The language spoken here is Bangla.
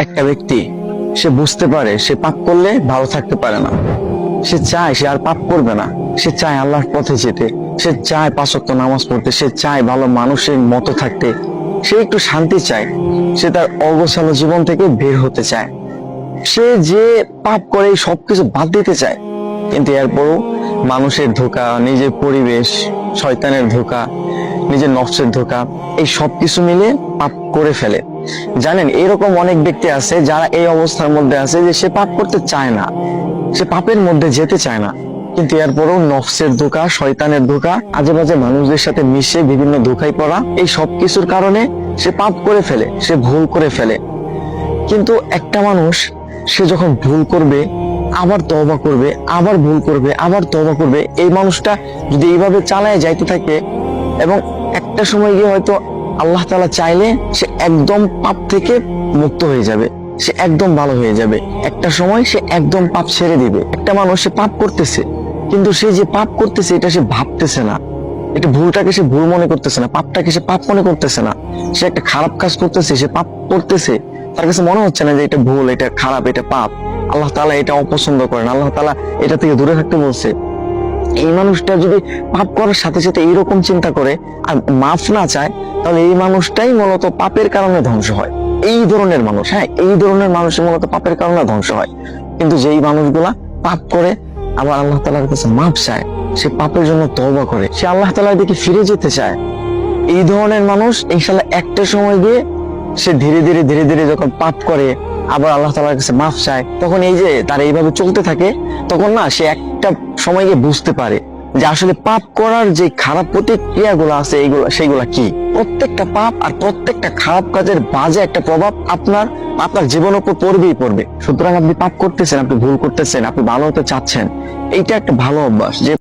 একটা ব্যক্তি সে বুঝতে পারে সে পাপ করলে ভালো থাকতে পারে না, সে চায় সে আর পাপ করবে না, সে চায় আল্লাহর পথে যেতে, সে চায় 5 ওয়াক্ত নামাজ পড়তে, সে চায় ভালো মানুষের মতো থাকতে, সে একটু শান্তি চায়, সে তার অগোছালো জীবন থেকে বের হতে চায়, সে যে পাপ করে সবকিছু বাদ দিতে চায়। কিন্তু এরপরও মানুষের ধোঁকা, নিজের পরিবেশ, শয়তানের ধোঁকা, নিজের নফসের ধোঁকা, এই সবকিছু মিলে পাপ করে ফেলে। জানেন, এরকম অনেক ব্যক্তি আছে যারা এই অবস্থার মধ্যে আছে যে সে পাপ করতে চায় না, সে পাপের মধ্যে যেতে চায় না, কিন্তু এরপরও নফসের ধোঁকা, শয়তানের ধোঁকা, আজে বাজে মানুষদের সাথে মিশে বিভিন্ন ধোঁকায় পড়া, এই সবকিছুর কারণে সে পাপ করে ফেলে, সে ভুল করে ফেলে। কিন্তু একটা মানুষ সে যখন ভুল করবে, আবার তওবা করবে, আবার ভুল করবে, আবার তওবা করবে, এই মানুষটা যদি এইভাবে চালায় যাইতে থাকে এবং একটা সময় গিয়ে হয়তো আল্লাহ তাআলা চাইলে সে একদম পাপ থেকে মুক্ত হয়ে যাবে, সে একদম ভালো হয়ে যাবে, একটা সময় সে একদম পাপ ছেড়ে দিবে। একটা মানুষ সে পাপ করতেছে, কিন্তু সে যে পাপ করতেছে এটা সে ভাবতেছে না, এটা ভুলটাকে সে ভুল মনে করতেছে না, পাপটাকে সে পাপ মনে করতেছে না। সে একটা খারাপ কাজ করতেছে, সে পাপ করতেছে, তার কাছে মনে হচ্ছে না যে এটা ভুল, এটা খারাপ, এটা পাপ, আল্লাহ তাআলা এটা অপছন্দ করেন, আল্লাহ তাআলা এটা থেকে দূরে থাকতে বলছে। এই মানুষটা যদি পাপ করার সাথে সাথে এইরকম চিন্তা করে আর মাফ না চায়, তাহলে এই মানুষটাই মূলত পাপের কারণে ধ্বংস হয়। এই ধরনের মানুষ, হ্যাঁ, এই ধরনের মানুষের মূলত পাপের কারণে ধ্বংস হয়। কিন্তু যেই মানুষগুলা পাপ করে আবার আল্লাহ তাআলার কাছে মাফ চায়, সে পাপের জন্য তওবা করে, সে আল্লাহ তাআলার দিকে ফিরে যেতে চায়, এই ধরনের মানুষ ইনশাআল্লাহ একটা সময় গিয়ে সে ধীরে ধীরে ধীরে ধীরে যখন পাপ করে আবার আল্লাহ তাআলার কাছে মাফ চায়, তখন এই যে তার এইভাবে চলতে থাকে, তখন না সে একটা সময় গিয়ে বুঝতে পারে যে আসলে পাপ করার যে খারাপ প্রতিক্রিয়াগুলো আছে সেইগুলা কি। প্রত্যেকটা পাপ আর প্রত্যেকটা খারাপ কাজের বাজে একটা প্রভাব আপনার জীবনের উপর পড়বেই পড়বে। সুতরাং আপনি পাপ করতেছেন, আপনি ভুল করতেছেন, আপনি ভালো হতে চাচ্ছেন, এইটা একটা ভালো অভ্যাস যে